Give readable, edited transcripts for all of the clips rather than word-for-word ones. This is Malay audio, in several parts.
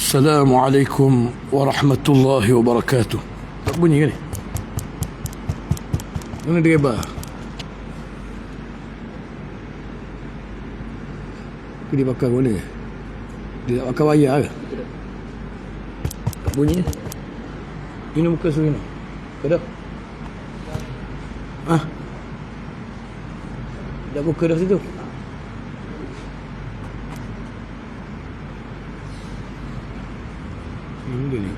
Assalamualaikum warahmatullahi wabarakatuh. Tak bunyi kan ni? Mana dia kebal? Dia pakai mana? Dia tak pakai wayar ke? Tak bunyi. Ini buka suara ni. Dah? Ah. Dah buka dah situ. Ini dia ni.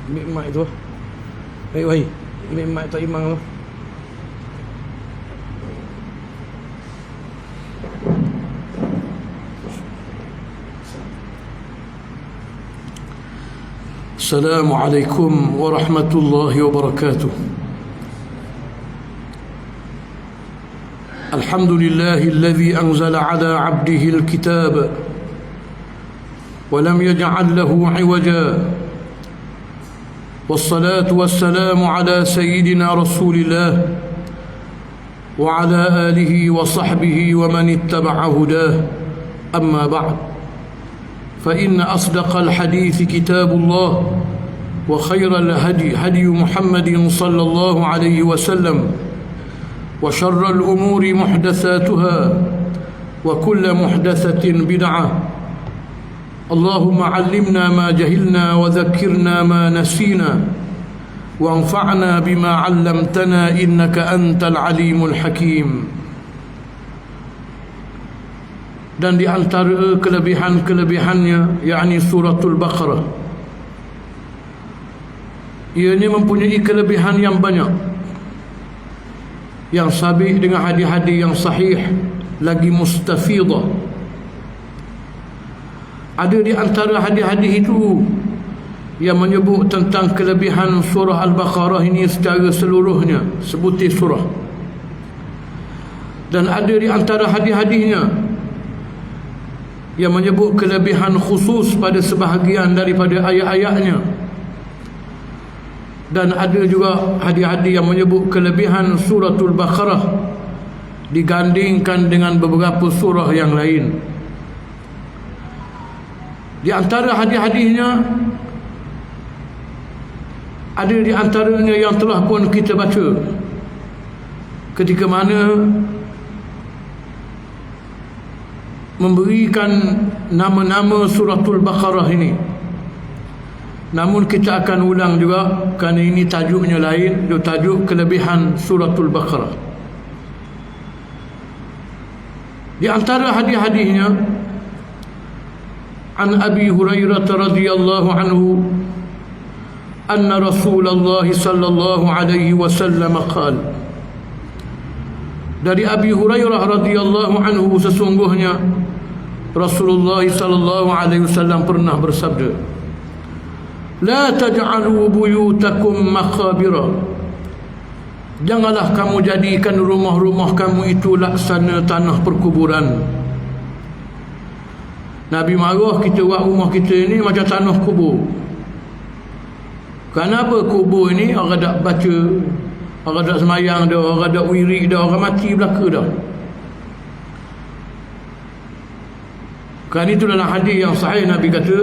Ambil mic tu. Baik Wahid. Ambil mic Tok Imam tu. Assalamualaikum warahmatullahi wabarakatuh. Alhamdulillahilladzi anzala ala 'abdihi al-kitab ولم يجعل له عوجا والصلاة والسلام على سيدنا رسول الله وعلى آله وصحبه ومن اتبع هداه أما بعد فإن أصدق الحديث كتاب الله وخير الهدي هدي محمد صلى الله عليه وسلم وشر الأمور محدثاتها وكل محدثة بدعة اللهم علمنا ما جهلنا وذكرنا ما نسينا وانفعنا بما علمتنا إنك أنت العليم الحكيم. Dan di antara kelebihan-kelebihannya yakni suratul Baqarah, ianya mempunyai kelebihan yang banyak yang sabit dengan hadis-hadis yang sahih lagi mustafidah. Ada di antara hadis-hadis itu yang menyebut tentang kelebihan surah Al-Baqarah ini secara seluruhnya, sebutir surah. Dan ada di antara hadis-hadisnya yang menyebut kelebihan khusus pada sebahagian daripada ayat-ayatnya. Dan ada juga hadis-hadis yang menyebut kelebihan suratul Baqarah digandingkan dengan beberapa surah yang lain. Di antara hadis-hadisnya ada di antaranya yang telah pun kita baca ketika mana memberikan nama-nama suratul Baqarah ini. Namun kita akan ulang juga kerana ini tajuknya lain, dia tajuk kelebihan suratul Baqarah. Di antara hadis-hadisnya عن أبي هريرة رضي الله عنه أن رسول الله صلى الله عليه وسلم قال. Dari Abi Hurairah radhiyallahu anhu sesungguhnya Rasulullah sallallahu alaihi wasallam pernah bersabda, La taj'alu buyutakum maqabira. Janganlah kamu jadikan rumah-rumah kamu itu laksana tanah perkuburan. Nabi marah kita buat rumah kita ni macam tanah kubur. Kenapa kubur ni orang tak baca, orang tak semayang dah, orang tak wirid dah, orang mati belaka dah. Kan itu dalam hadis yang sahih Nabi kata,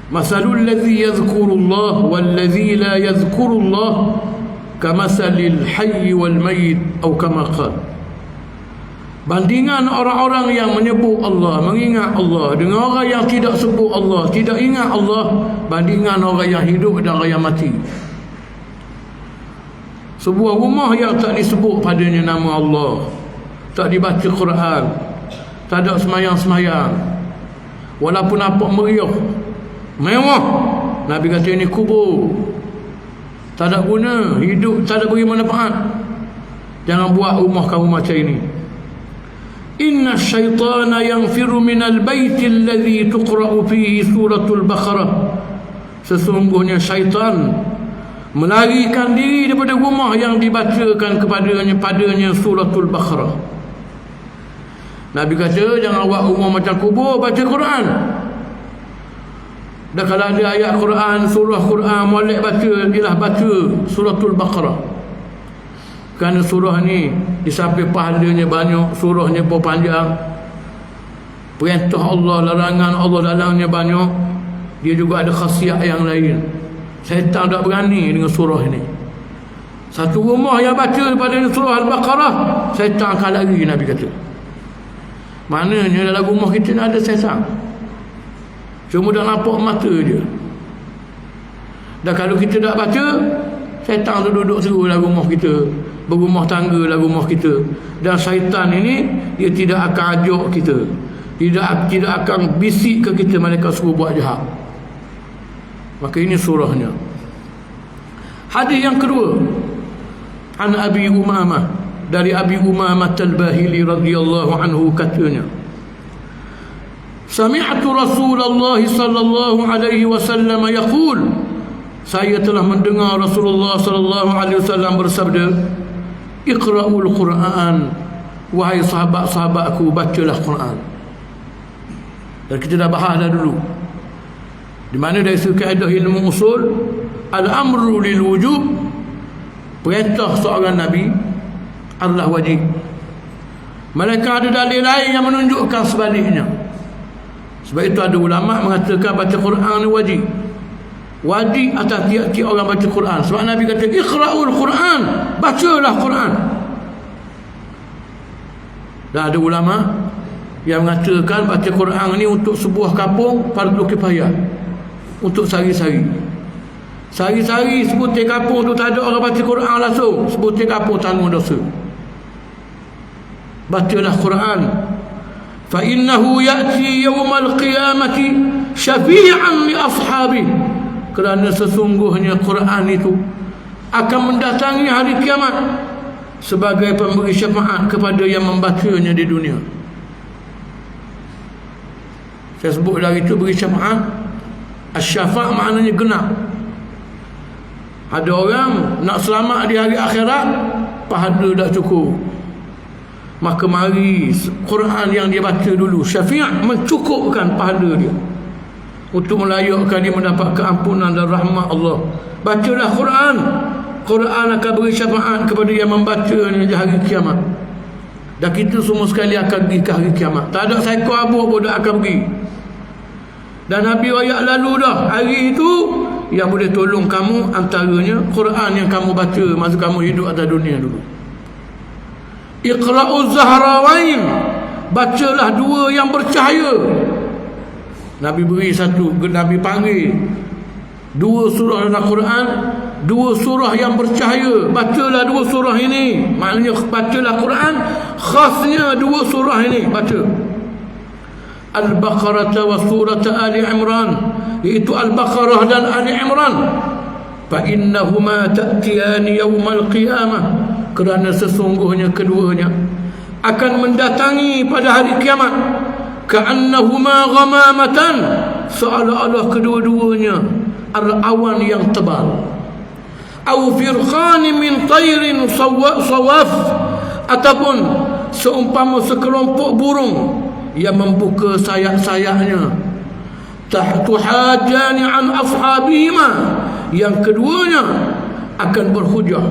Masalul ladzi yadhkurullah wal ladzi la yadhkurullah kamasalil hayy wal mayyit atau kama qala. Bandingan orang-orang yang menyebut Allah, mengingat Allah dengan orang yang tidak sebut Allah, tidak ingat Allah, bandingan orang yang hidup dan orang yang mati. Sebuah rumah yang tak disebut padanya nama Allah, tak dibaca Quran, tak ada semayang-semayang, walaupun apa meriah, mewah, Nabi kata ini kubur, tak ada guna, hidup tak ada beri manfaat. Jangan buat rumah kamu macam ini. Inna syaitana yanfiru minal baiti alladhi tuqra'u fihi suratul Baqarah. Sesungguhnya syaitan melarikan diri daripada rumah yang dibacakan padanya suratul Baqarah. Nabi kata jangan buat rumah macam kubur, baca Quran. Dan kalau ada ayat Quran, surah Quran, molek baca, ialah baca suratul Baqarah. Kerana surah ni di samping pahalanya banyak, surahnya panjang, perintah Allah, larangan Allah dalamnya banyak, dia juga ada khasiat yang lain. Syaitan tak berani dengan surah ini. Satu rumah yang baca daripada surah Al-Baqarah, syaitan akan lari, Nabi kata. Maknanya dalam rumah kita ni ada syaitan, cuma dah nampak mata je. Dan kalau kita tak baca, syaitan tu duduk seru dalam rumah kita, berumah tangga dalam rumah kita. Dan syaitan ini, dia tidak akan ajak kita, tidak akan bisik ke kita, mereka suruh buat jahat. Maka ini surahnya. Hadis yang kedua, an Abi Umamah, dari Abi Umamah Al-Bahili radhiyallahu anhu, katanya, sami'tu Rasulullah sallallahu alaihi wasallam yaqul, saya telah mendengar Rasulullah sallallahu alaihi wasallam bersabda, iqra'ul Quran, wahai sahabat-sahabatku, bacalah Quran. Dan kita dah bahas dah dulu, di mana dari segi kaedah ilmu usul, al-amru lil wujub, perintah seorang Nabi adalah wajib. Mereka ada dalil lain yang menunjukkan sebaliknya. Sebab itu ada ulama mengatakan baca Quran ni wajib. Wajib atas tiap-tiap orang baca Quran. Sebab Nabi kata, iqra'ul Quran, bacalah Quran. Dan ada ulama yang mengatakan baca Quran ni untuk sebuah kampung fardu kifayah, untuk sehari-hari. Sehari-hari sebutir kampung tu tak ada orang baca Quran langsung, sebutir kampung tanggung dosa. Bacalah Quran. Fa innahu ya'ti yawmal qiyamati syafi'an li ashabi, kerana sesungguhnya Quran itu akan mendatangi hari kiamat sebagai pemberi syafaat kepada yang membacanya di dunia. Saya sebut dari itu beri syafaat. Asy-syafa' maknanya genap. Ada orang nak selamat di hari akhirat, pahala dah cukup, maka mari Quran yang dia baca dulu, syafiat, mencukupkan pahala dia untuk melayakkan dia mendapat keampunan dan rahmat Allah. Bacalah Quran. Quran akan beri syafaat kepada yang membacanya di hari kiamat. Dan kita semua sekali akan pergi ke hari kiamat. Tak ada seekor abu pun dah akan pergi. Dan Nabi ayat lalu dah, hari itu yang boleh tolong kamu antaranya Quran yang kamu baca masa kamu hidup atas dunia dulu. Iqra'uz Zahrawain, bacalah dua yang bercahaya. Nabi beri satu, Nabi panggil dua surah dalam Quran, dua surah yang bercahaya. Bacalah dua surah ini. Maknanya bacalah Quran, khasnya dua surah ini baca. Al-Baqarah wa surah Ali Imran, iaitu Al-Baqarah dan Ali Imran. Fa innahuma ta'tiyani yaumal qiyamah, kerana sesungguhnya keduanya akan mendatangi pada hari kiamat. Ka'annahuma ghamamatan, seolah-olah kedua-duanya awan yang tebal. Au firqani min tayrin sawaf, ataupun seumpama sekelompok burung yang membuka sayap-sayapnya. Tahtu hajani an ashabihima, yang keduanya akan berhujah,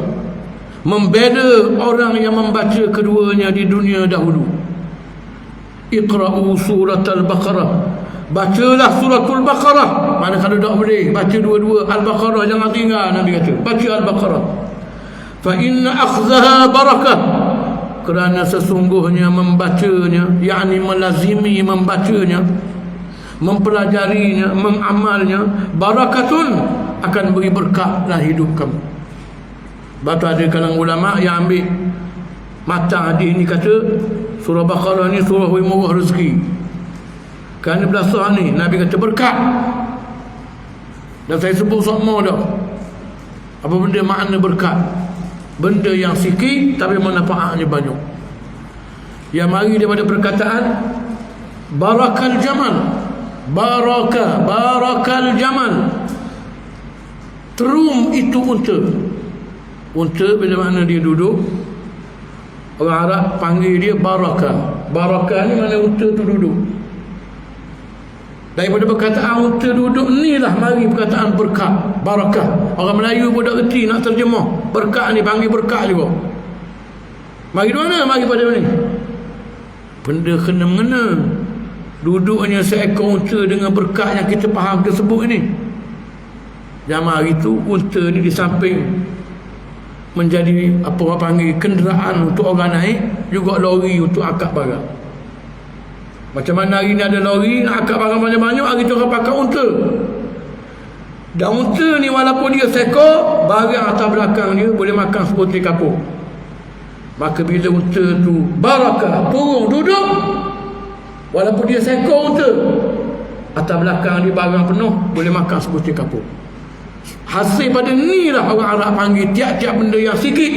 membeda orang yang membaca keduanya di dunia dahulu. Iqra'u surat Al-Baqarah, bacalah suratul Baqarah. Mana kalau tak boleh baca dua-dua, Al-Baqarah jangan tinggal. Nabi kata baca Al-Baqarah. Fa inna akhzaha barakah, kerana sesungguhnya membacanya, yakni melazimi membacanya, mempelajarinya, mengamalnya, barakatun, akan beri berkat dalam hidup kamu. Batu ada kalangan ulama yang ambil mata hadis ni, kata surah Baqarah ni surah murah rezeki. Kerana belasah ni Nabi kata berkat. Dan saya sebut semua dah apa benda makna berkat. Benda yang sikit tapi manfaatnya banyak. Yang mari daripada perkataan barakal jamal. Barakal jamal. Terum itu unta. Unta bila mana dia duduk, orang Arab panggil dia barakah. Barakah ni mana unta tu duduk. Daripada perkataan unta duduk ni lah mari perkataan berkat, barakah. Orang Melayu pun tak reti nak terjemah. Berkat ni panggil berkat juga. Mari mana? Mari pada ni. Benda kena mengena. Duduknya seekor unta dengan berkat yang kita faham tersebut ni. Zaman hari tu unta ni di samping menjadi apa orang panggil kenderaan untuk orang naik, juga lori untuk akak barang. Macam mana hari ni ada lori nak akak barang banyak-banyak, hari tu orang pakai unta. Dan unta ni walaupun dia seekor, barang atas belakang dia boleh makan sebutir kapur. Maka bila unta tu barakah turun duduk, walaupun dia seekor unta, atas belakang dia barang penuh, boleh makan sebutir kapur. Hasil pada ni lah orang Arab panggil tiap-tiap benda yang sikit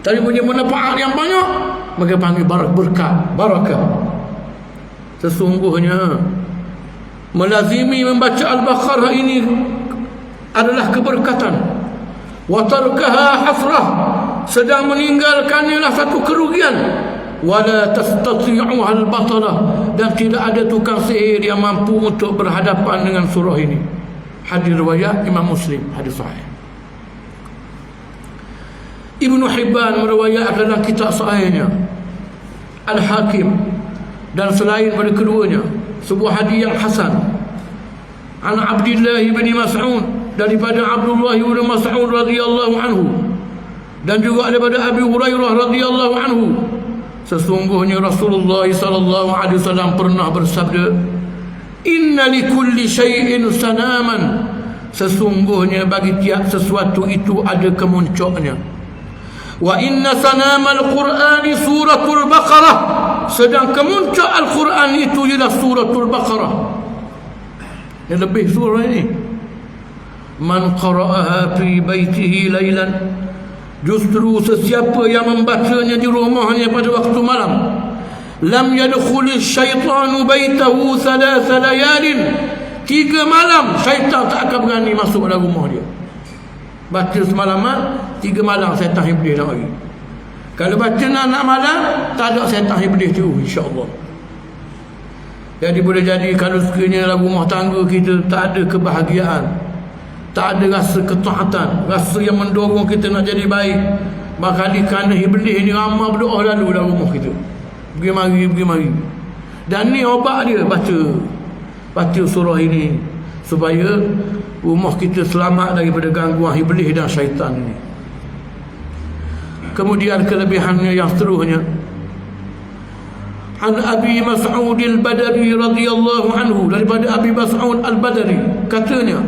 tapi punya manfaat yang banyak, maka panggil berkat, barakah. Sesungguhnya melazimi membaca Al-Baqarah ini adalah keberkatan. Wa tarkaha hasrah, sedang meninggalkannya lah satu kerugian. Wala tastati'uha al-batalah, dan tidak ada tukang sihir yang mampu untuk berhadapan dengan surah ini. Hadis riwayat Imam Muslim, hadis sahih. Ibnu Hibban meriwayatkan dalam kitab sahihnya, Al-Hakim, dan selain pada keduanya, sebuah hadis yang hasan. An Abdullah bin Mas'ud, daripada Abdullah bin Mas'ud radhiyallahu anhu, dan juga daripada Abi Hurairah radhiyallahu anhu, sesungguhnya Rasulullah sallallahu alaihi wasallam pernah bersabda, inna likulli syai'in sanaman, sesungguhnya bagi tiap sesuatu itu ada kemuncaknya. Wa inna sanamal Qur'ani suratul Baqarah, sedang kemuncak Al-Quran itu ialah suratul Baqarah. Yang lebih surah ini, man qara'aha fi baitihi laylan, justru sesiapa yang membacanya di rumahnya pada waktu malam, lam yadkhuli syaitanu baitahu thalatha layalin, 3 malam syaitan tak akan berani masuk dalam rumah dia. Baca semalaman, 3 malam syaitan iblis dah lagi. Kalau baca nak malam, tak ada syaitan iblis tu, insya-Allah. Jadi boleh jadi kalau sekiranya dalam rumah tangga kita tak ada kebahagiaan, tak ada rasa ketaatan, rasa yang mendorong kita nak jadi baik, maka kerana iblis ni ramai berdoa lalu dalam rumah kita, pergi mari. Dan ni obat dia, baca surah ini, supaya rumah kita selamat daripada gangguan iblis dan syaitan ini. Kemudian kelebihannya yang seterusnya, an Abi Mas'ud al-Badri radhiyallahu anhu, daripada Abi Mas'ud al-Badri, katanya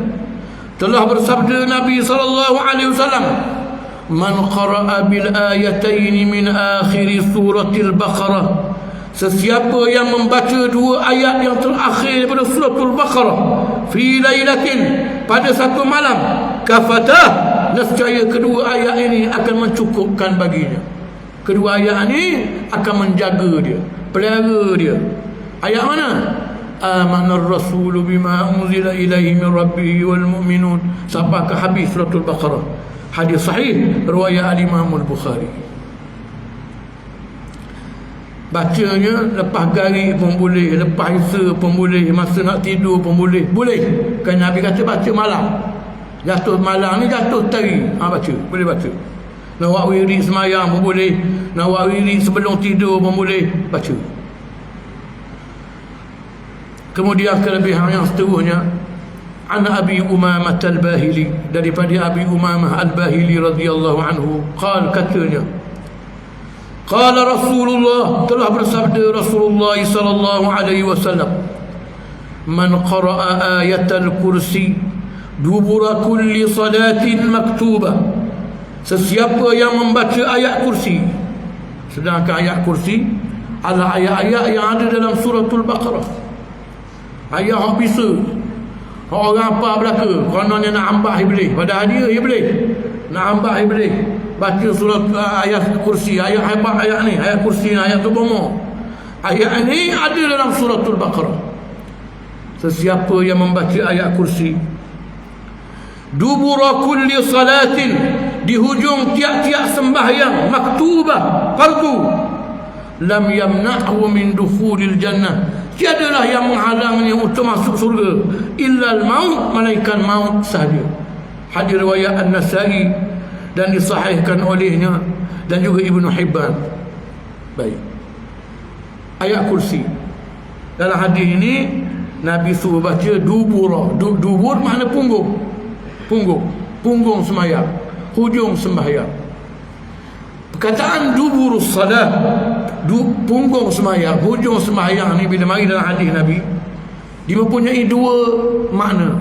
telah bersabda Nabi sallallahu alaihi wasallam, man qara'a bil ayatayn min akhir suratil Baqarah, sesiapa yang membaca 2 ayat yang terakhir daripada suratul Baqarah, fi lailatin, pada satu malam, kafatah, nescaya kedua ayat ini akan mencukupkan baginya. Kedua ayat ini akan menjaga dia, pelihara dia. Ayat mana? Amanar rasulu bima unzila ilaihi min rabbih wal mu'minun, sampai ke habis suratul Baqarah. Hadis sahih riwayat Imam Al-Bukhari. Bacanya lepas garik pun boleh, lepas isya pun boleh, masa nak tidur pun boleh. Kan Nabi kata baca malam, jatuh malam ni jatuh tari, baca, boleh baca. Nak buat wirid semayang pun boleh, nak buat wirid sebelum tidur pun boleh baca. Kemudian kelebihan yang seterusnya, an Abi Umamah al-Bahili, daripada Abi Umamah al-Bahili radhiyallahu anhu, katanya, qala Rasulullah, telah bersabda Rasulullah sallallahu alaihi wasallam, man qara'a ayatal kursi dubura kulli salatin maktubah, sesiapa yang membaca ayat kursi, sedangkan ayat kursi adalah ayat-ayat yang ada dalam suratul Baqarah, ayat yang bisa orang apa belaka, kononnya nak ambah iblis, padahal dia iblis nak ambah iblis, baca surat ayat kursi, ayat hebat, ayat ni, ayat kursi ni, ayat tu bomo. Ayat ni ada dalam suratul Baqarah. Sesiapa yang membaca ayat kursi dubura kulli salatin, di hujung tiap-tiap sembahyang maktubah, fardu, lam yamna'hu min dukhulil jannah, tiadalah yang menghalangnya untuk masuk surga, illal maut, malaikat maut sahaja. Hadis riwayat An-Nasai, dan disahihkan olehnya dan juga Ibnu Hibban. Baik. Ayat kursi. Dalam hadis ini Nabi suruh baca dubur. Dubur makna punggung. Punggung sembahyang, hujung sembahyang. Perkataan duburus salat, punggung sembahyang, hujung sembahyang ni bila mari dalam hadis Nabi, dia mempunyai dua makna.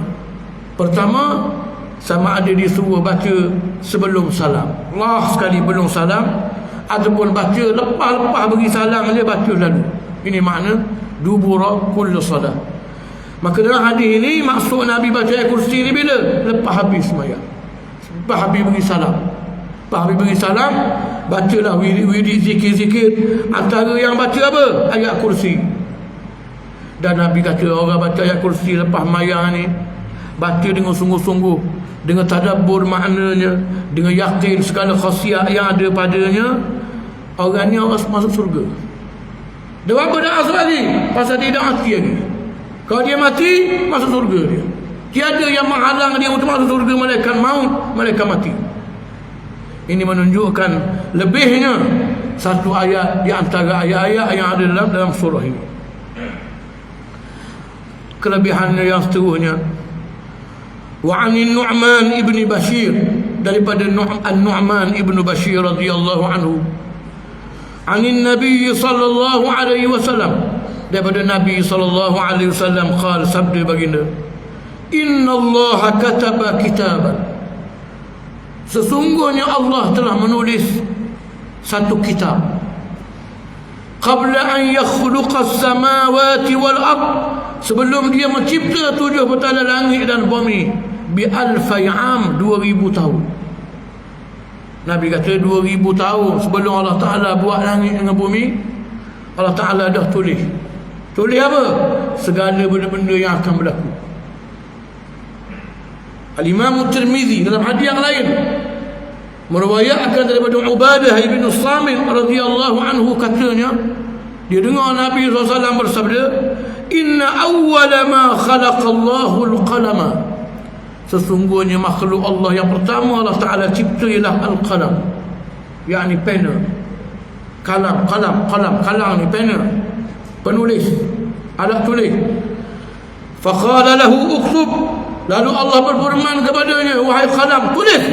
Pertama, sama ada disuruh baca sebelum salam, Allah sekali belum salam, ataupun baca lepas bagi salam dia baca lalu. Ini makna dubura kullu salat. Maka dalam hadis ini maksud Nabi baca ayat kursi ni bila? Lepas habis sembahyang, lepas habis bagi salam. Lepas habis bagi salam, bacalah wirid zikir-zikir. Antara yang baca apa? Ayat kursi. Dan Nabi kata orang baca ayat kursi lepas mayang ni, baca dengan sungguh-sungguh, dengan tadabbur maknanya, dengan yakin segala khasiat yang ada padanya, orang ni orang masuk surga. Dia apa dah asal lagi? Pasal dia dah mati lagi. Kalau dia mati, masuk surga dia. Tiada yang menghalang dia untuk masuk surga, malaikat maut, malaikat mati. Ini menunjukkan lebihnya satu ayat di antara ayat-ayat yang ada dalam surah ini. Kelebihannya yang seterusnya, wa 'anin Nu'man ibni Bashir, daripada An-Nu'man ibnu Bashir radhiyallahu anhu, 'anin Nabi sallallahu alaihi wasallam, daripada Nabi sallallahu alaihi wasallam qala, sabda baginda, innallaha kataba kitaban, sesungguhnya Allah telah menulis satu kitab, qabla an yakhluqa as-samawati wal ard, sebelum dia mencipta 7 petala langit dan bumi, bi alfai am, 2000 tahun. Nabi kata 2000 tahun sebelum Allah Ta'ala buat langit dengan bumi, Allah Ta'ala dah tulis. Tulis apa? Segala benda-benda yang akan berlaku. Al-Imam Tirmizi dalam hadis yang lain meriwayatkan daripada Ubadah bin Samit radhiyallahu anhu, katanya dia dengar Nabi SAW bersabda, inna awwala ma khalaqallahu al-qalama, sesungguhnya makhluk Allah yang pertama Allah Ta'ala cipta ialah al-qalam, yakni pena. Kalam ni pena, penulis, alat tulis. Faqala lahu uktub, lalu Allah berfirman kepadanya, wahai qalam, tulis.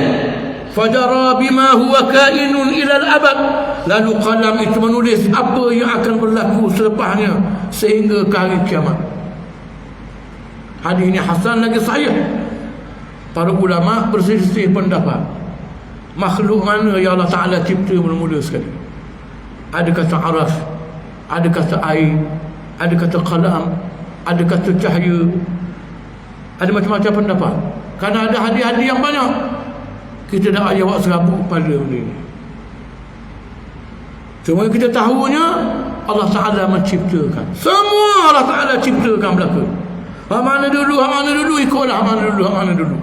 Fajara bima huwa kainun ila al-abad, lalu qalam itu menulis apa yang akan berlaku selepasnya sehingga ke hari kiamat. Hadis ini hasan lagi sahih. Para ulama berselisih pendapat makhluk mana yang Allah Ta'ala cipta mula-mula sekali. Ada kata araf, ada kata air, ada kata qalam, ada kata cahaya, ada macam-macam pendapat. Kerana ada hadis-hadis yang banyak, kita dah ayat serabut pada benda ini. Cuma kita tahunya Allah Ta'ala menciptakan. Semua Allah Ta'ala ciptakan belaka. Hak mana dulu, ikutlah hak mana dulu.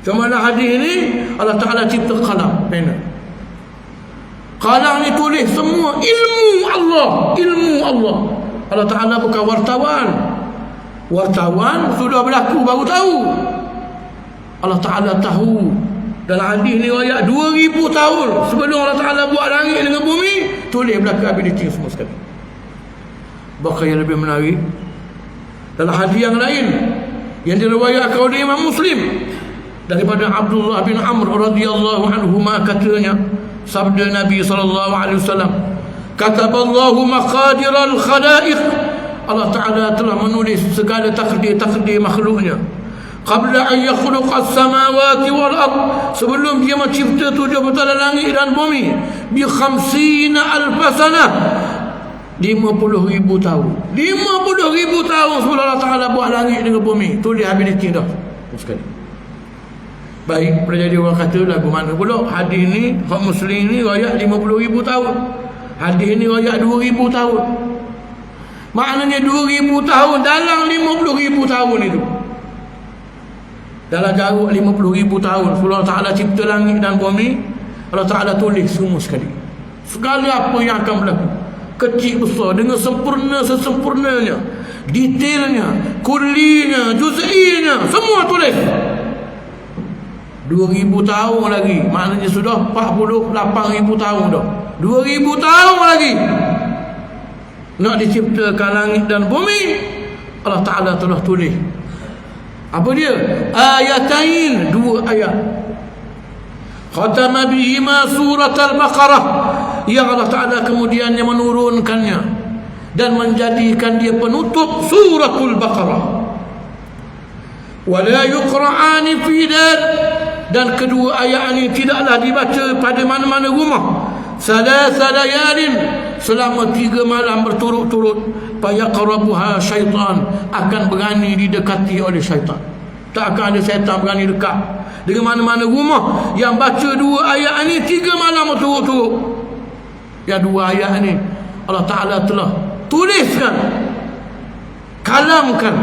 Cuma dalam hadis ini Allah Ta'ala cipta qalam, pena. Qalam ni tulis semua ilmu Allah. Allah Ta'ala bukan wartawan. Wartawan sudah berlaku baru tahu. Allah Ta'ala tahu. Dalam hadis ni ayat 2000 tahun sebelum Allah Ta'ala buat langit dengan bumi, tulis belaka ability semua sekali. Bahkan yang lebih menarik, dalam hadis yang lain yang diriwayatkan oleh Imam Muslim daripada Abdullah bin Amr radhiyallahu anhuma, katanya sabda Nabi sallallahu alaihi wasallam, kataballahu maqadiral khalaiq, Allah Ta'ala telah menulis segala takdir makhluknya, qabla an yakhluqa as-samawati wal ard, sebelum dia mencipta 7 petala langit dan bumi, bi 50,000 sanah, 50,000 tahun. 50,000 tahun sebelum Allah Ta'ala buat langit dengan bumi, tulis ability dah sekali. Baik, boleh jadi orang kata lagu mana pula hadis ni, hak Muslim ni riwayat 50,000 tahun, hadis ni riwayat 2,000 tahun. Maknanya 2,000 tahun dalam 50,000 tahun itu, dalam jarak 50,000 tahun sebelum Allah Ta'ala cipta langit dan bumi, Allah Ta'ala tulis semua sekali, segala apa yang akan berlaku, kecil besar, dengan sempurna sesempurnanya, detailnya, kullinya, juz'inya, semua tulis. 2000 tahun lagi. Maknanya sudah 48,000 tahun dah. 2000 tahun lagi nak diciptakan langit dan bumi. Allah Ta'ala telah tulis. Apa dia? Ayatain, 2 ayat. Khatama bihima surat Al-Baqarah, yang Allah Ta'ala kemudiannya menurunkannya dan menjadikan dia penutup suratul Baqarah. Wala yuqra'ani fi dar, dan kedua ayat ini tidaklah dibaca pada mana-mana rumah. Salasa layalin, selama 3 malam berturut-turut. Fayaqrabuha syaitan, akan berani didekati oleh syaitan. Tak akan ada syaitan berani dekat dengan mana-mana rumah yang baca 2 ayat ini 3 malam berturut-turut. Yang 2 ayat ini Allah Ta'ala telah tuliskan, kalamkan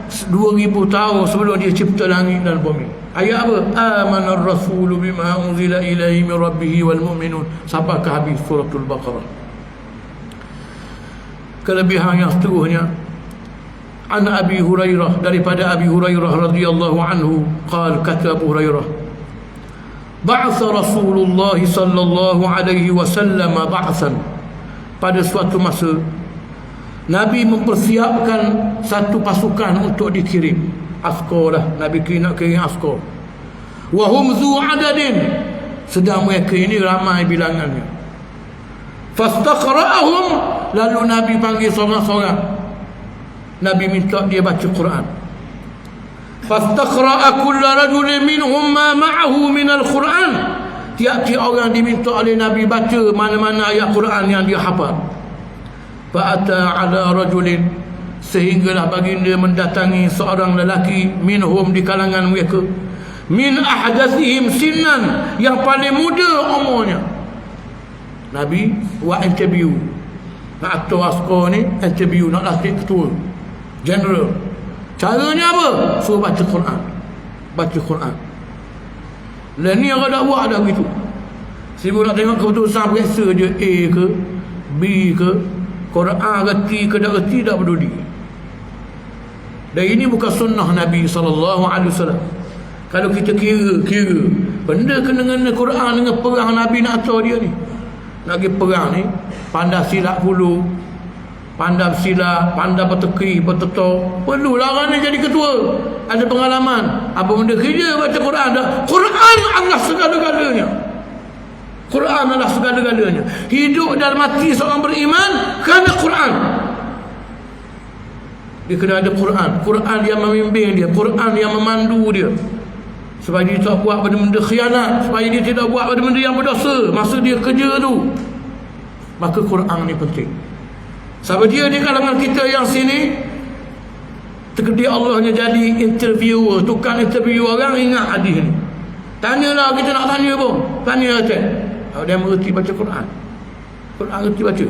2000 tahun sebelum dia cipta langit dan bumi. Ayat apa? Amanar rasulu bima unzila ilaihi min rabbihi wal mu'minun, sampai ke habis suratul Baqarah. Kelebihan yang seterusnya, an Abi Hurairah, daripada Abi Hurairah radhiyallahu anhu, kata Abu Hurairah, ba'atha Rasulullah sallallahu alaihi wasallam ba'athan, pada suatu masa Nabi mempersiapkan satu pasukan untuk dikirim. Askar lah, Nabi nak kirim askar. Wa hum zu adadin, sedang mereka ini ramai bilangannya. Fastaqra'ahum, lalu Nabi panggil seorang-seorang. Nabi minta dia baca Quran. Fastaqra'a kullu rajulin minhum ma ma'ahu min al-Quran, tiap-tiap orang diminta oleh Nabi baca mana-mana ayat Quran yang dia hafal. Fa'ata ala rajulin, sehinggalah baginda mendatangi seorang lelaki, minhum, di kalangan mereka, min ahdathihim sinnan, yang paling muda umurnya. Nabi buat interview, nak atur askar ni, interview, nak latih ketua general. Caranya apa? Suruh baca Quran. Baca Quran. Lah ni orang dah buat dah begitu. Sibuk nak tengok keputusan periksa je, A ke B ke, Quran reti ke tak reti, tak peduli. Dan ini bukan sunnah Nabi SAW. Kalau kita kira benda kena-kena Quran dengan perang Nabi nak atur dia ni, nak pergi perang ni, pandai silat hulu, pandai silat, pandai berteki, bertetok, perlulah orang ni jadi ketua, ada pengalaman. Apa benda kerja baca Quran dah. Quran adalah segala-galanya. Quran adalah segala-galanya. Hidup dan mati seorang beriman kerana Quran. Dia kena ada Quran. Quran yang membimbing dia, Quran yang memandu dia, supaya dia tak buat benda-benda khianat, supaya dia tidak buat benda-benda yang berdosa masa dia kerja tu. Maka Quran ni penting. Sebab dia di kalangan kita yang sini, terkedik Allahnya jadi interviewer, tukang interview orang, ingat hadis ni. Tanyalah, kita nak tanya pun, tanya atas. Dia mengerti baca Quran. Quran mengerti baca.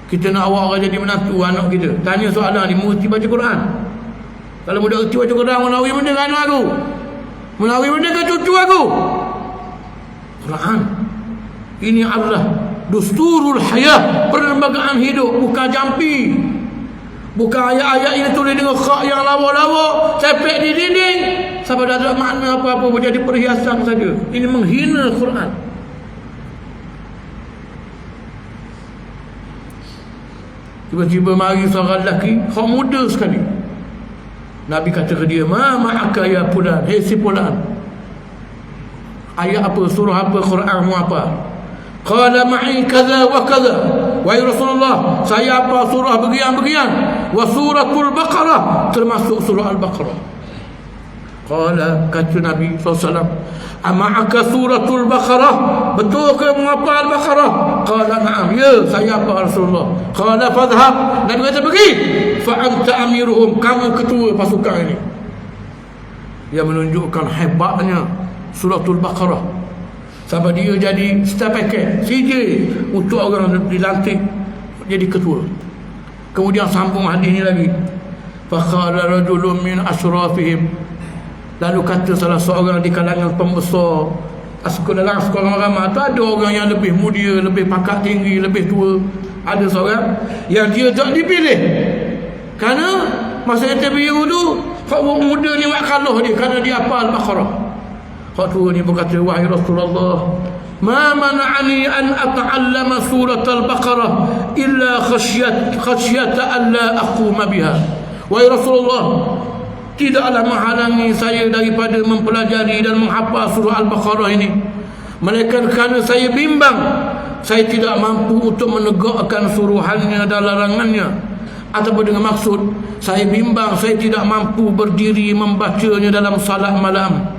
Kita nak awak orang jadi menantu anak kita, tanya soalan ni, mengerti baca Quran. Kalau mudah erti baca Quran, menawi benda ke anak aku, menawi benda ke cucu aku. Quran ini adalah dusturul hayat, perlembagaan hidup, bukan jampi, bukan ayat-ayat ini tulis dengan khak yang lawa-lawa, cepek di dinding, sampai tak ada makna apa-apa, menjadi perhiasan saja. Ini menghina Quran. Tiba-tiba mari seorang lelaki, khak muda sekali. Nabi kata ke dia, ma ma'aka ya fulan, hei si fulan, ayat apa, surah apa, Quran mu apa? Qala ma'i kaza wa kaza, wahai Rasulullah, saya apa surah begian-begian, wa suratul Baqarah, termasuk surah Al-Baqarah. Qala, kata Nabi SAW, ama'aka suratul Baqarah, betul ke menghafal Al-Baqarah? Qala na'am, ya saya apa Rasulullah. Qala fadhhab, Nabi kata pergi, fa'anta amiruhum, kamu ketua pasukan ini. Dia menunjukkan hebatnya suratul Baqarah, sampai dia jadi star packet, CJ untuk orang dilantik jadi ketua. Kemudian sambung hadis ni lagi, faqala rajulun min ashrafihim, lalu kata salah seorang di kalangan pembesar dalam sekolah ramai tu, ada orang yang lebih mulia, lebih pangkat tinggi, lebih tua. Ada seorang yang dia tak dipilih kerana masa interview tu, orang muda ni buat kalah dia kerana dia hafal Al-Baqarah. Hak tua ni berkata, wahai Rasulullah, ma mana'ani an ata'allama surat al-Baqarah illa khasyata an la aquma biha. Wahai Rasulullah, tidaklah menghalangi saya daripada mempelajari dan menghafal surah Al-Baqarah ini, melainkan kerana saya bimbang saya tidak mampu untuk menegakkan suruhannya dan larangannya, ataupun dengan maksud saya bimbang saya tidak mampu berdiri membacanya dalam salat malam.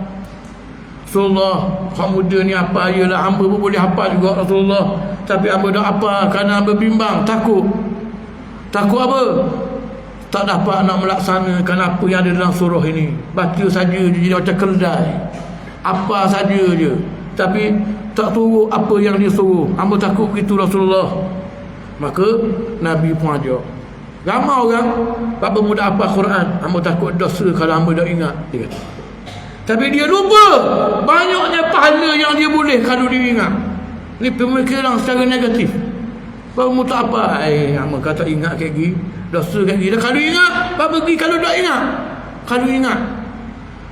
Rasulullah, hak muda ni apa ayalah, hamba pun boleh hafal juga Rasulullah, tapi hamba dah apa kerana hamba bimbang, takut apa? Tak dapat nak melaksanakan apa yang ada dalam surah ini. Baca saja je, jadi macam keldai, apa saja je, tapi tak tahu apa yang dia suruh. Hamba takut begitu Rasulullah. Maka Nabi pun ajak ramai orang, apa muda apa Quran, hamba takut dosa kalau hamba dah ingat, dia kata. Tapi dia lupa banyaknya pahala yang dia boleh kalau dia ingat. Ni pemikiran secara negatif. Baru tak apa, hamba kata ingat kayak gini, dosa kayak gini. Kalau ingat, apa pergi kalau tak ingat? Kalau ingat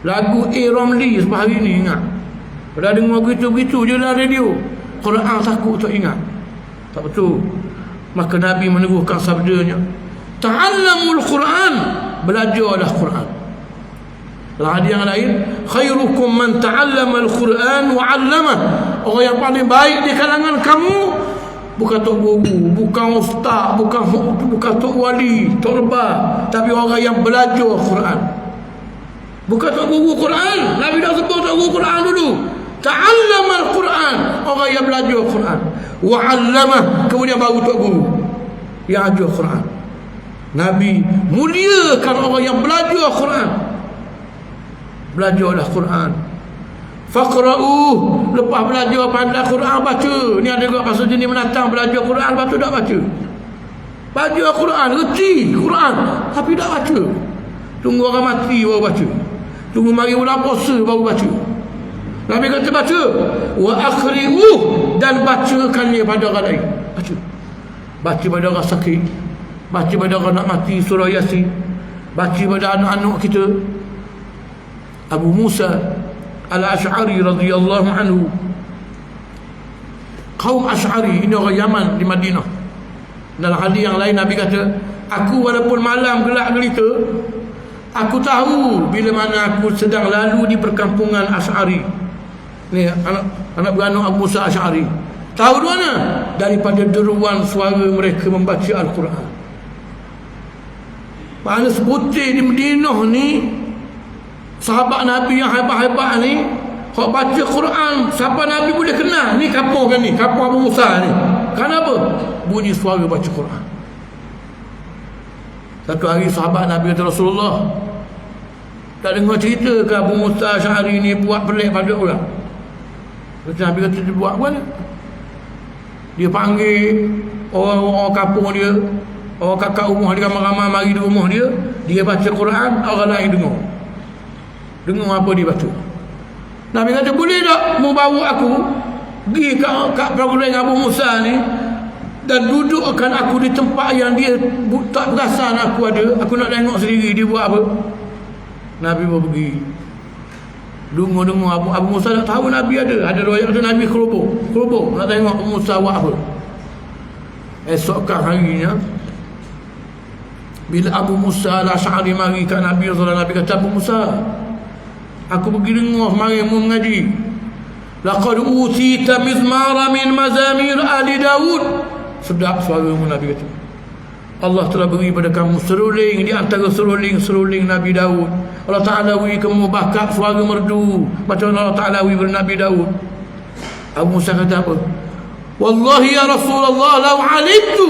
lagu A. Ramli sebab hari ni ingat. Pada dengar begitu-begitu je lah radio. Quran takut tak ingat. Tak betul. Maka Nabi meneguhkan sabdanya, ta'allamul Quran, belajarlah Quran. Dalam hadis yang lain, khairukum man ta'allama al-Quran wa 'allamah. Orang yang paling baik di kalangan kamu bukan tok guru, bukan ustaz, bukan tok wali, tok lebah, tapi orang yang belajar Quran. Bukan tok guru Quran. Nabi dah sebut tok guru Quran dulu. Ta'allama al-Quran, orang yang belajar Quran, wa 'allamah, kemudian baru tok guru yang ajar Quran. Nabi muliakan orang yang belajar Quran. Belajarlah Quran. Faqra'uh, lepas belajar pandai Quran, baca. Ni ada juga pasal jenis menatang belajar Quran, lepas tu tak baca. Baca Quran, reti Quran, tapi tak baca. Tunggu orang mati baru baca. Tunggu mari bulan puasa baru baca. Nabi kata baca. Wa akhri'uh, dan bacakan dia pada orang lain. Baca. Baca pada orang sakit, baca pada orang nak mati surah Yasin, baca pada anak-anak kita. Abu Musa Al-Ash'ari radhiyallahu anhu, kaum Ash'ari ini orang Yaman di Madinah. Dalam hadis yang lain Nabi kata, aku walaupun malam gelap gelita, aku tahu bila mana aku sedang lalu di perkampungan Ash'ari. Ni anak beranak Abu Musa Ash'ari. Tahu di mana? Daripada deruan suara mereka membaca Al-Quran. Mana sebutir di Madinah ni, sahabat Nabi yang hebat-hebat ni, hak baca Quran, siapa Nabi boleh kenal. Ni kampung kan ni, kampung Abu Musa ni. Kenapa? Bunyi suara baca Quran. Satu hari sahabat Nabi kata, Rasulullah, tak dengar cerita ke Abu Musa Asy'ari ni buat pelik pada orang? Nabi kata, dia buat apa ni? Dia panggil orang kampung dia, orang kakak rumah dia, ramai-ramai mari di rumah dia, dia baca Quran, orang lain dengar. Dengar apa dia baca. Nabi kata, boleh tak mu bawa aku pergi kat perguruan Abu Musa ni dan dudukkan aku di tempat yang dia tak perasan aku ada. Aku nak tengok sendiri dia buat apa. Nabi pun pergi. Dengar Abu Musa tak tahu Nabi ada. Ada riwayat kata Nabi kerubuk nak tengok Abu Musa buat apa. Esokkan harinya, bila Abu Musa Al-Ash'ari mari kat Nabi sallallahu alaihi wasallam, Nabi kata, Abu Musa, aku pergi dengar mari mu mengaji. Laqad utita mizmara min mazamir ali Daud. Sedap suara mu, Nabi kata. Allah telah beri pada kamu seruling di antara seruling Nabi Daud. Allah Ta'ala beri kamu bakat suara merdu macam Allah Ta'ala beri pada Nabi Daud. Abu Musa kata apa? Wallahi ya Rasulullah, law alimtu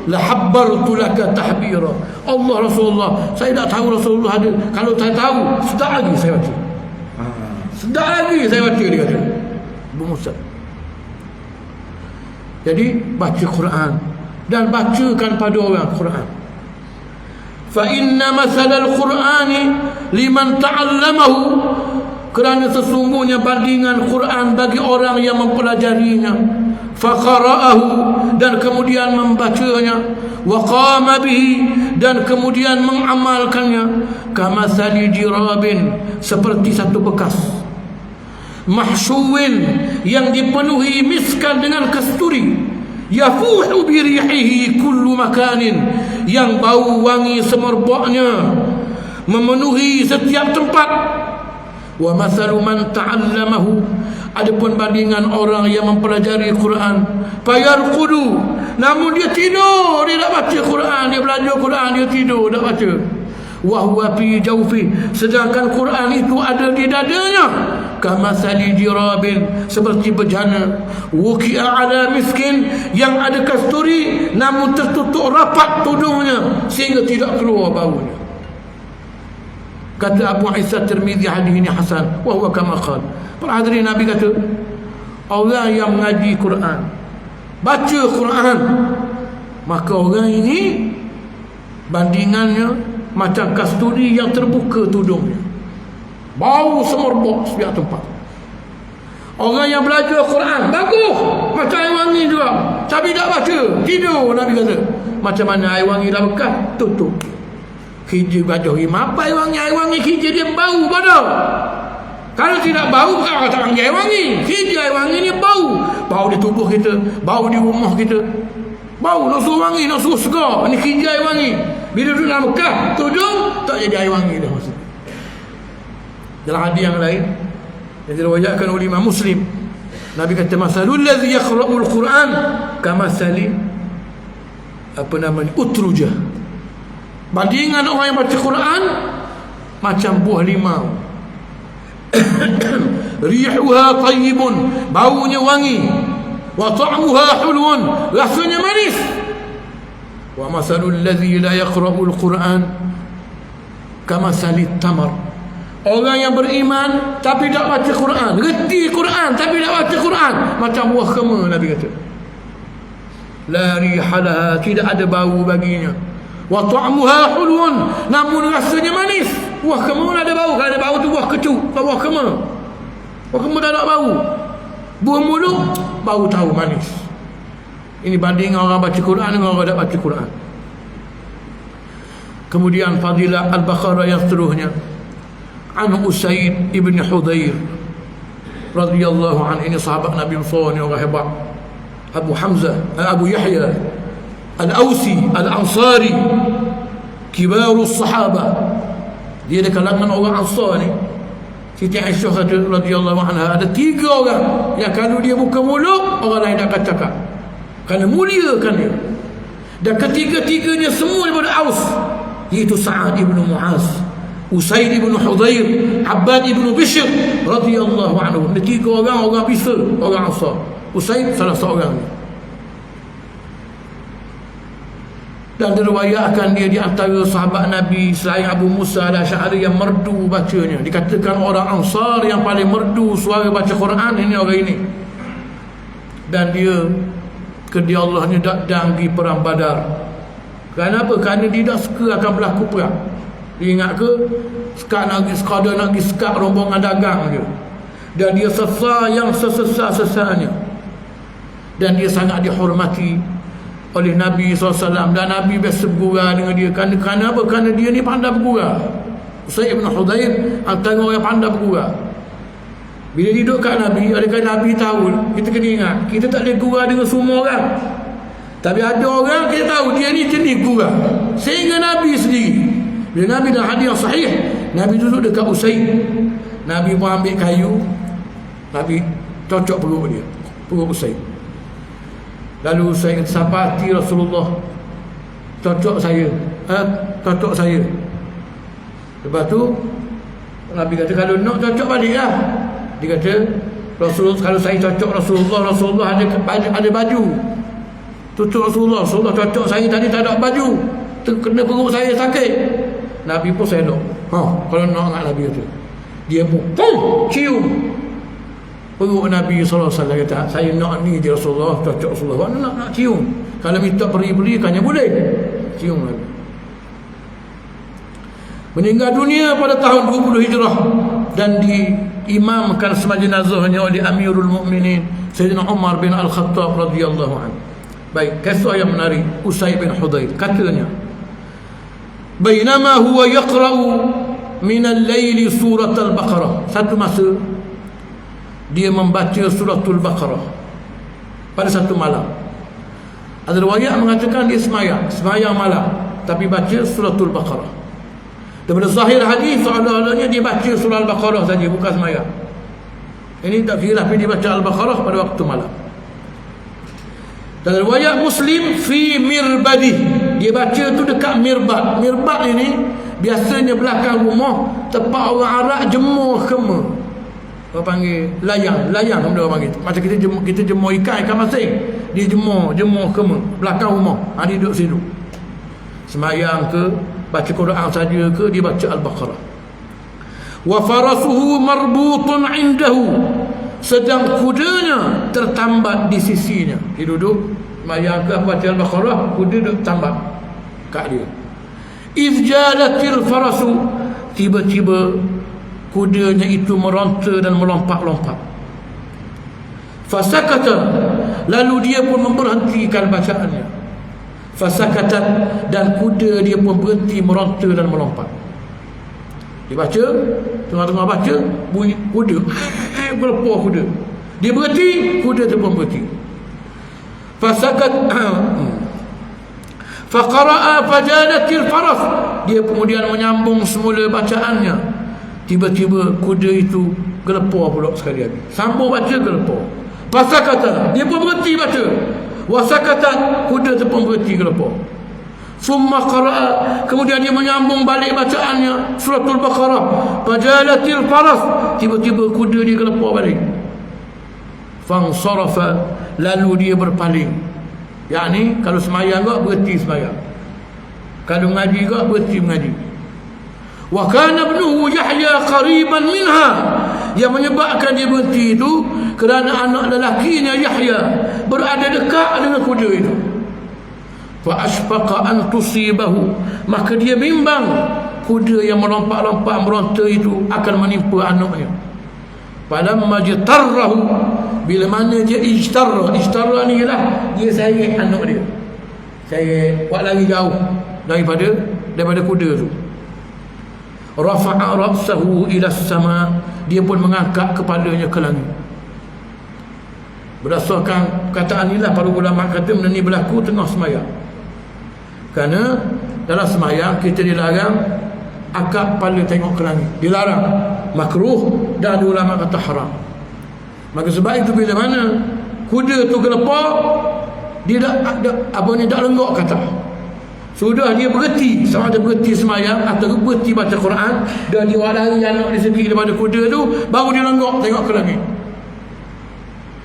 lahabbartu laka tahbira. Allah Rasulullah, saya tak tahu Rasulullah ada. Kalau saya tahu, sedap lagi saya baca. Sedap lagi saya baca, dia kata Abu Musa. Jadi baca Quran dan bacakan pada orang Quran. Fa inna mathalal Qur'ani liman ta'allamahu, kerana sesungguhnya bandingan Quran bagi orang yang mempelajarinya, faqara'ahu, dan kemudian membacanya, wa qama bihi, dan kemudian mengamalkannya, kamathali jirabin, seperti satu bekas, mahsyuwin, yang dipenuhi miskan dengan kasturi, yafuhu birihihi kullu makanin, yang bau wangi semerbaknya memenuhi setiap tempat. Wa mathalu man ta'allamahu, adapun bandingan orang yang mempelajari Quran, fayarqudu, namun dia tidur, dia tak baca Quran, dia belajar Quran, dia tidur, tak baca. Wa huwa fi jawfi, sedangkan Quran itu ada di dadanya. Kamathali dirabin, seperti bejana, wuki'a ala miskin, yang ada kasturi namun tertutup rapat tudungnya sehingga tidak keluar baunya. Kata Abu Isa Tirmizi, hadis ini hasan, wa huwa kama qala. Para hadirin, Nabi kata, orang yang mengaji Quran, baca Quran, maka orang ini bandingannya macam kasturi yang terbuka tudungnya, bau semerbak setiap tempat. Orang yang belajar Quran bagus, macam air wangi juga, tapi tak baca, tidur. Nabi kata, macam mana air wangi dah bekas, tutup. Hijau baju apa air wangi hijau dia bau badan. Kalau tidak bau, bukan kata air wangi. Hijau air wangi ni bau di tubuh kita, bau di rumah kita, bau nak suruh wangi, nak suruh segar. Ini hijau air wangi. Bila duduk dalam Mekah, tudung tak jadi air wangi dah maksud. Dalam hadis yang lain yang diriwayatkan oleh Imam Muslim, Nabi kata, masalul ladzi yaqra'ul Quran kamathali utrujah, bandingan orang yang baca Quran macam buah limau. Rihuha tayyibun, baunya wangi, wa ta'muha hulun, rasanya manis. Wa masalul ladzi la yaqra'ul Quran kamathali tamar, orang yang beriman tapi tak baca Quran, reti Quran tapi tak baca Quran, macam buah kema. Nabi kata, la rihalaha, tidak ada bau baginya. Wa ta'muha hulun, namun rasanya manis. Buah kema ada bau, kalau ada bau tu buah kecut, buah kema. Buah kema tak ada bau. Buah mulut bau tahu manis. Ini banding orang baca Quran dengan orang tak baca Quran. Kemudian fadilah Al-Baqarah yang seterusnya, an Usaid ibn Hudayr radhiyallahu anhu, ini sahabat Nabi Muhammad yang orang hebat, Abu Yahya Al-Ausi Al-Ansari, kibarus sahabah, dia di kalangan orang Ansar ni. Siti Aisyah radhiyallahu anha, ada 3 orang yang kalau dia buka mulut orang lain tak akan cakap, kerana muliakan dia. Dan ketiga-tiganya semua daripada Aus, iaitu Sa'ad ibn Mu'az, Usaid ibn Hudayr, Abbad ibn Bishr radhiyallahu anhu. Ini 3 orang bisa, orang Ansar. Usaid salah seorang. Dan diriwayatkan dia di antara sahabat Nabi selain Abu Musa al-Asy'ari yang merdu bacanya. Dikatakan orang Ansar yang paling merdu suara baca Quran ini orang ini. Dan dia kerja Allahnya datang di perang Badar. Kenapa? Kerana dia tak suka akan berlaku perang. Dia ingat ke sekadar nak pergi sekat rombongan dagang dia. Dan dia sesat yang sesesat-sesatnya. Dan dia sangat dihormati oleh Nabi SAW, dan Nabi biasa bergurau dengan dia. Kerana apa? Kerana dia ni pandai bergurau. Usaid ibn Hudayr antara orang yang pandai bergurau. Bila duduk kat Nabi, adakah Nabi tahu, kita kena ingat, kita tak boleh gurau dengan semua orang. Tapi ada orang kita tahu dia ni jenis gurau, sehingga Nabi sendiri, bila Nabi dalam hadis yang sahih, Nabi duduk dekat Usaid, Nabi pun ambil kayu, Nabi cocok perut Usaid. Lalu Usaid kata, "Sapati Rasulullah, cocok saya, cocok saya." Lepas tu Nabi kata, "Kalau nak cocok balik lah." Dia kata, "Rasulullah, kalau saya cocok Rasulullah ada baju, tutup Rasulullah cocok saya tadi tak ada baju, kena perut saya sakit." Nabi pun selok. Kalau nak Nabi kata, dia pun cium perut Nabi SAW. Kata, "Saya nak ni je Rasulullah, cocok Rasulullah." Mana nak cium? Kalau minta beri kan boleh cium Nabi. Meninggal dunia pada tahun 20 Hijrah dan diimamkan sebagai jenazahnya oleh Amirul Mukminin Sayyidina Umar bin Al-Khattab radhiyallahu anhu. Baik, kisah yang menarik Usaid bin Hudayr. Katanya, "Bainama huwa yaqra'u min al-laili surat al-Baqarah." Satu masa dia membaca suratul Baqarah pada satu malam. Ada riwayat mengatakan dia semayang malam tapi baca suratul Baqarah. Daripada zahir hadis seolah-olahnya dia baca surah Al-Baqarah saja, bukan semayang. Ini tak kira tapi dia baca Al-Baqarah pada waktu malam. Dan riwayat Muslim fi mirbadih, dia baca tu dekat mirbad. Mirbad ini biasanya belakang rumah tempat orang Arab jemur kema. Orang panggil layang orang panggil. Macam kita jemur ikan masing. Dia jemur kema belakang rumah. Dia duduk situ. Semayang ke, baca Quran saja ke, dia baca Al-Baqarah. Wa farasuhu marbutun indahu, sedang kudanya tertambat di sisinya. Dia duduk semayang ke, baca Al-Baqarah, kuda duduk tambat kat dia. Iz jalatil farasu, tiba-tiba kudanya itu meronta dan melompat-lompat. Fasakata, lalu dia pun memberhentikan bacaannya. Fasakata, dan kuda dia pun berhenti meronta dan melompat. Dia baca, tengah-tengah baca, bunyi kuda, berlepuh kuda. Dia berhenti, kuda tu pun berhenti. Fasakat faqara'a fajalatil faras, dia kemudian menyambung semula bacaannya. Tiba-tiba kuda itu gelepar pula sekali lagi. Sambung baca, gelepar. Fasakata, dia pun berhenti baca. Wasakata, kuda tu pun berhenti gelepar. Summa qara'a, kemudian dia menyambung balik bacaannya suratul Baqarah. Fajalatil faras, tiba-tiba kuda dia gelepar balik. Fansarafa, lalu dia berpaling. Yakni kalau semayang kau berhenti semayang, kalau ngaji kau berhenti mengaji. Wa kana ibnuhu Yahya qariban minha, yang menyebabkan dia berhenti itu kerana anak lelakinya Yahya berada dekat dengan kuda itu. Fa ashfaqa an tusibahu, maka dia bimbang kuda yang melompat-lompat meronta itu akan menimpa anaknya. Falamma jatarrahu, bila mana dia ijtarra ni ialah dia seret anak dia, seret buat lari jauh daripada kuda tu. Rafa'a ra'sahu ila as-sama, dia pun mengangkat kepalanya ke langit. Berdasarkan kataan inilah para ulama kata benda ni berlaku tengah semayang. Kerana dalam semayang kita dilarang angkat kepala tengok ke langit, dilarang, makruh, dan ulama kata haram. Maka sebab itu bila mana kuda tu gelepar, dia tak lenggok kata. Sudah dia berhenti, sama ada berhenti semayang atau berhenti baca Quran, dan dia lari anak di segi daripada kuda tu, baru dia lenggok tengok ke langit.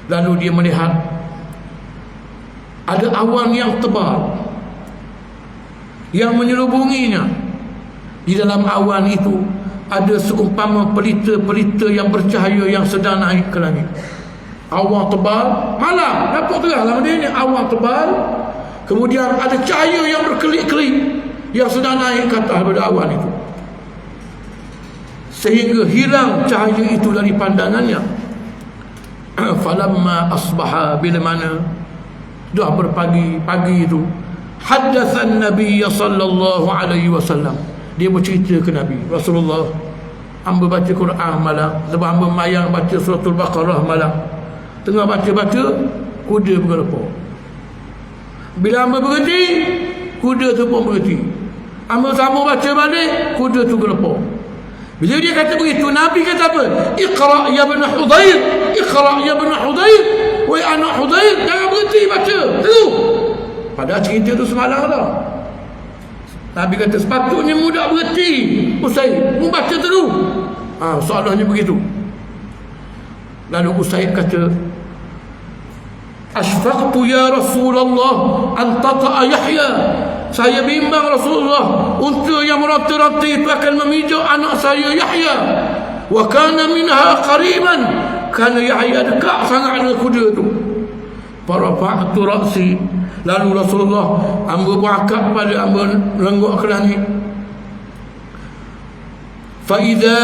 Lalu dia melihat ada awan yang tebal yang menyelubunginya. Di dalam awan itu ada seumpama pelita-pelita yang bercahaya yang sedang naik ke langit. Awan tebal, malam, nampak terang lama dia ni, awan tebal. Kemudian ada cahaya yang berkelip-kelip yang sedang naik ke atas daripada awan itu, sehingga hilang cahaya itu dari pandangannya. Falamma asbaha, bila mana dah berpagi itu, haddatsan Nabi sallallahu alaihi wasallam, dia bercerita ke Nabi Rasulullah, hamba baca Quran malam, sebab hamba mayang baca suratul Baqarah malam. Tengah baca-baca, kuda bergelepar. Bila hamba berhenti, kuda tu pun berhenti. Hamba sambung baca balik, kuda tu gelepar. Bila dia kata begitu, Nabi kata apa? Iqra' ya ibn Hudayr, Iqra' ya ibn Hudayr, wahai anak Hudayr, jangan berhenti baca terus. Padahal cerita tu semalam dah. Nabi kata sepatutnya mudah berhenti, Usaid, mu baca terus. Soalnya begitu. Lalu Usaid kata, asfaqtu ya Rasulullah an tata'a Yahya, saya bimbang Rasulullah unta yang meronta-ronta itu akan memijak anak saya Yahya. Wa kana minha qariban, kerana Yahya dekat sangat dengan kuda tu. Farafa'tu ra'si, lalu Rasulullah hamba berangkat pada hamba lenggok ke langit. Fa idza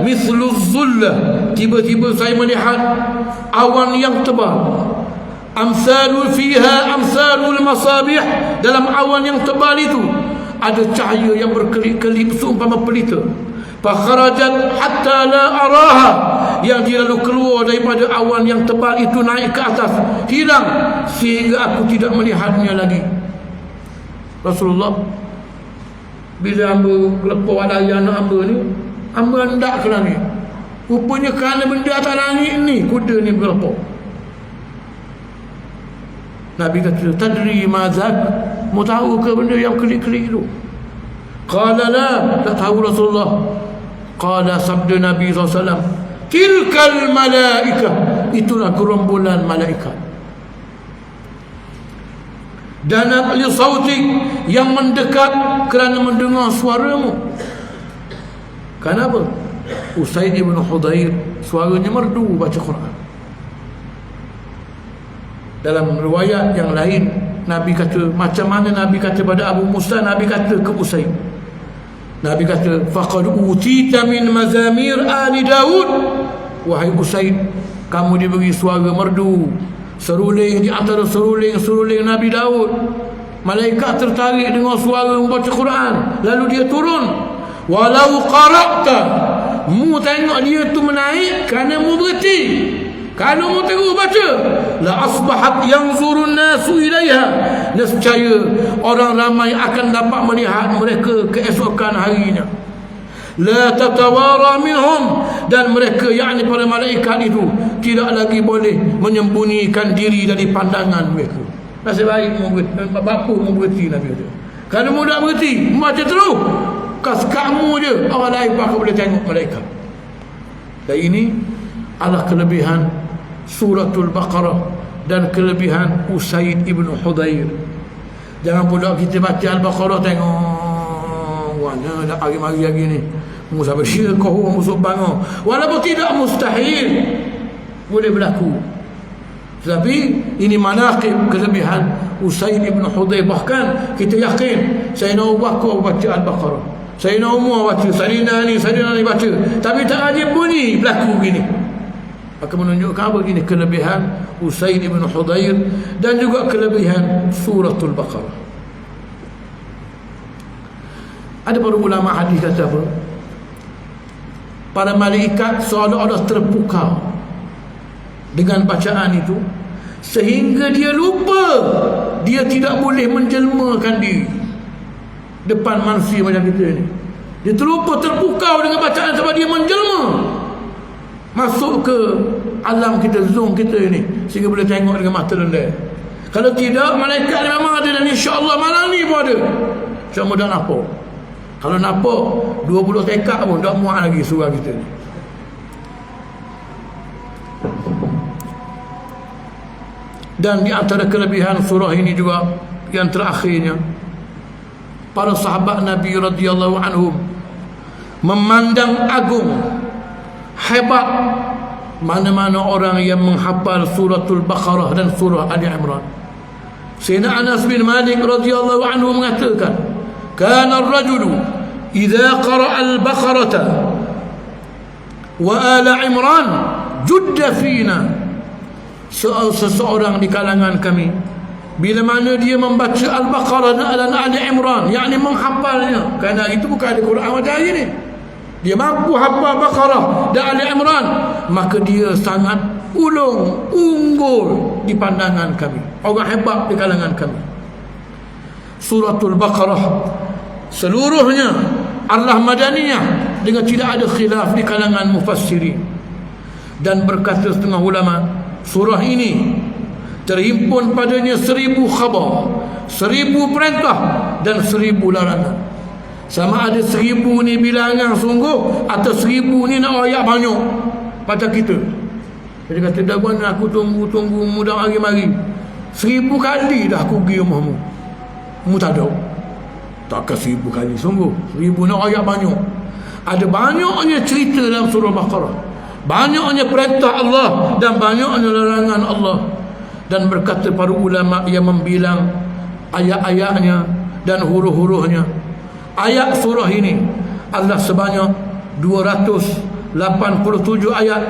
mithlu az-zullah, tiba-tiba saya melihat awan yang tebal. Amsalul fiha amsalul masabih, dalam awan yang tebal itu ada cahaya yang berkelip-kelip seumpama pelita. Fa kharajat hatta la araha, yang dia lalu keluar daripada awan yang tebal itu naik ke atas, hilang sehingga aku tidak melihatnya lagi. Rasulullah bila hamba lepas wadai anak hamba ni, hamba hendak ke langit. Rupanya kerana benda atas langit ni, kuda ni berlepas. Nabi kata, tadri mazak, mau tahu ke benda yang kelik-kelik tu? Qala la, tak tahu Rasulullah. Qala, sabda Nabi SAW, tilkal malaikah, itulah gerombolan malaikat. Dan li sautik, yang mendekat kerana mendengar suaramu. Kenapa? Usaid ibn Hudayr suaranya merdu baca Quran. Dalam riwayat yang lain, Nabi kata, macam mana Nabi kata pada Abu Musa, Nabi kata ke Usaid, Nabi kata, faqad utita min mazamir ali Daud. Wahai Usaid, kamu diberi suara merdu, seruling di antara seruling Nabi Daud. Malaikat tertarik dengan suara membaca Quran, lalu dia turun. Walau qara'ta, mu tengok dia tu menaik kerana mu berhenti. Kalau mu terus baca, la asbahat yanzurun nasu ilaiha, nescaya orang ramai akan dapat melihat mereka keesokan harinya. La tatawara minhum, dan mereka, yakni para malaikat itu, tidak lagi boleh menyembunyikan diri dari pandangan mereka. Nasib baik mu berhenti, bapa mu berhenti, Nabi kata. Kalau mu tak berhenti, baca terus, kas kamu je, orang lain bakal boleh tengok malaikat. Dan ini adalah kelebihan Suratul Baqarah dan kelebihan Usaid ibn Hudayr. Jangan pula kita baca Al-Baqarah tengok mana nak mari-mari lagi ni, musa bersyir kau musuh bangun. Walaupun tidak mustahil, boleh berlaku. Tetapi ini manaqib, kelebihan Usaid ibn Hudayr. Bahkan kita yakin Sayyidina Abu Bakar baca Al-Baqarah, Sayyidina Umar baca, Sayyidina Ali baca, tapi tak ada bunyi berlaku begini. Maka menunjukkan apa gini kelebihan Usaid ibn Hudayr dan juga kelebihan Suratul Baqarah. Ada para ulama hadis kata apa? Para malaikat seolah-olah terpukau dengan bacaan itu, sehingga dia lupa dia tidak boleh menjelmakan diri depan manusia macam kita ni. Dia terlupa, terpukau dengan bacaan sebab dia menjelma masuk ke alam kita, zoom kita ini, sehingga boleh tengok dengan mata rendah. Kalau tidak, malaikat ni memang ada, dan insya-Allah malam ni pun ada. Cuma dah nampak. Kalau nampak 20 tekak pun tak muat lagi surah kita ni. Dan di antara kelebihan surah ini juga yang terakhirnya, para sahabat Nabi radhiyallahu anhum memandang agung, hebat mana-mana orang yang menghafal Suratul Baqarah dan surah Ali Imran. Sayyidina Anas bin Malik radhiyallahu anhu mengatakan, kana ar-rajulu idza qara'a al-Baqarata wa Ala Imran judda fina. Seseorang di kalangan kami, bila mana dia membaca Al-Baqarah dan Ali Imran, yakni menghafalnya, kerana itu bukan ada Quran macam hari ni, dia mampu hafal Baqarah dan Ali Imran, maka dia sangat unggul di pandangan kami, orang hebat di kalangan kami. Suratul Baqarah seluruhnya adalah madaniyah, dengan tidak ada khilaf di kalangan mufassirin. Dan berkata setengah ulama, surah ini terhimpun padanya 1000 khabar, 1000 perintah dan 1000 larangan. Sama ada 1000 ni bilangan sungguh atau 1000 ni nak ayat banyak pada kita. Dia kata, dah buat aku tunggu mudah mari-mari 1000 kali dah aku pergi rumahmu, mu tak ada. Takkan 1000 kali, sungguh 1000 nak ayat banyak. Ada banyaknya cerita dalam surah Baqarah, banyaknya perintah Allah dan banyaknya larangan Allah. Dan berkata para ulama yang membilang ayat-ayatnya dan huruf-hurufnya, ayat surah ini adalah sebanyak 287 ayat,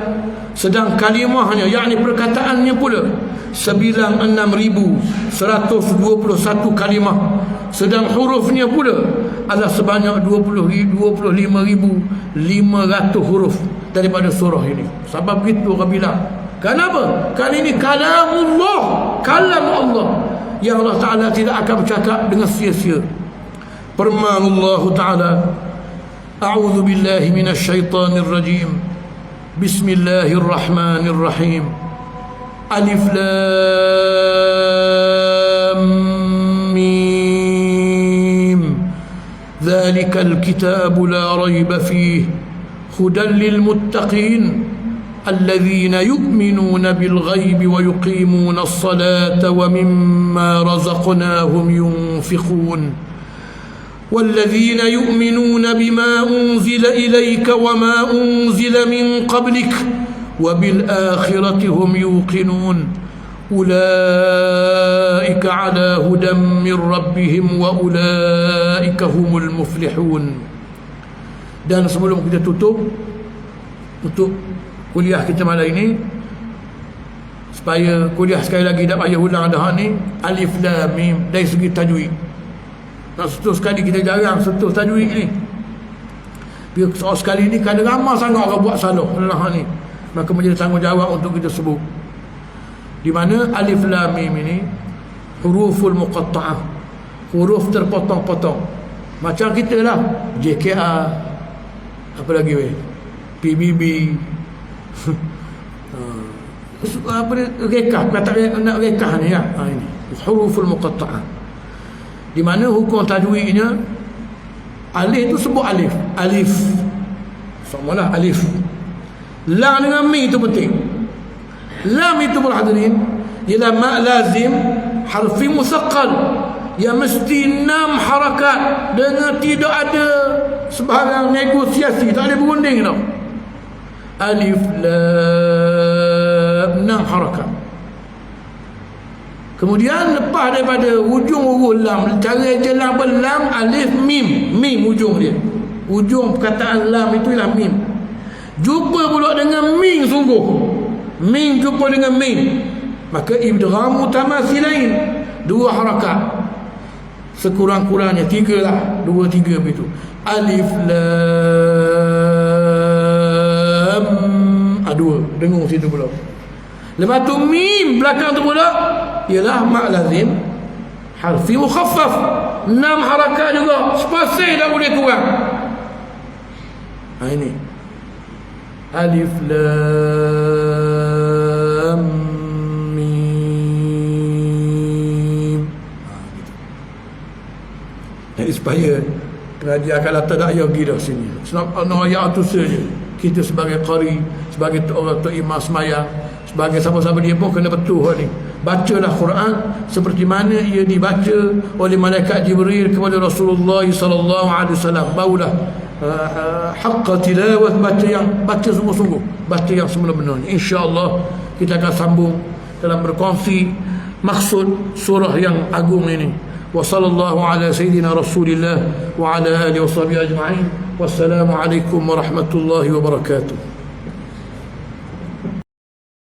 sedang kalimahnya, yakni perkataannya pula 96,121 kalimah, sedang hurufnya pula adalah sebanyak 25,500 huruf. daripada surah ini. Sebab begitu orang bilang, kenapa? Kali ini kalamullah, kalam Allah, yang Allah Ta'ala tidak akan bercakap dengan sia-sia. Firman Allah Ta'ala, a'udzu billahi minasyaitanir rajim, bismillahirrahmanirrahim, alif lam mim, dzalikal kitabu la raiba fihi hudan lil muttaqin الذين يؤمنون بالغيب ويقيمون الصلاة ومما رزقناهم ينفقون والذين يؤمنون بما أنزل إليك وما أنزل من قبلك وبالآخرة هم يوقنون أولئك على هدى من ربهم وأولئك هم المفلحون. Dan sebelum kita tutup untuk kuliah kita malam ini, supaya kuliah sekali lagi tak payah ulang dah ni, alif lam mim dari segi tajwid. Nak sentuh sekali, kita jarang sentuh tajwid ni. Bila soal sekali ni kadang ramai sangat orang buat salah dalam ni, maka menjadi tanggungjawab untuk kita sebut. Di mana alif lam mim ini huruful muqatta'ah, huruf terpotong-potong. Macam kita lah, JKA, apa lagi weh, PBB, apa dia, rekah, nak rekah ni ya. Ini huruful muqatta'ah, di mana hukum tajwidnya alif tu sebut alif, alif samalah alif. Lam dengan mi itu penting. Lam itu berhadirin ialah ma lazim harfi musaqqal, yang mesti 6 harakat, dengan tidak ada sebarang negosiasi, tak ada berunding tau. Alif lam 6 harakat. Kemudian lepas daripada ujung huruf lam, cara jelas apa, lam, alif, mim. Mim ujung dia, ujung perkataan lam itu ialah mim. Jumpa pula dengan mim sungguh, mim jumpa dengan mim, maka idgham mutamatsilain, 2 harakat, sekurang-kurangnya 3 lah, 2, 3 begitu. Alif lam 2, dengung situ pula. Lepas tu mim belakang tu pula ialah mak lazim harfi mukhaffaf, 6 harakat juga, sepasai tak boleh kurang. Ini alif lam mim. Jadi supaya pengajian akan datang tak payah pergi dah sini, sebab ayat tu saja. Kita sebagai qari, sebagai orang tok imam semayang, sebagai siapa-siapa dia pun kena betul ni. Bacalah Quran seperti mana ia dibaca oleh malaikat Jibril kepada Rasulullah sallallahu alaihi wasallam. Barulah haqqa tilawat, baca sungguh-sungguh, baca yang semula-benarnya. Insya-Allah kita akan sambung dalam berkongsi maksud surah yang agung ini. Wa sallallahu ala sayyidina Rasulillah wa ala alihi washabihi ajma'in. Wassalamu alaikum warahmatullahi wabarakatuh.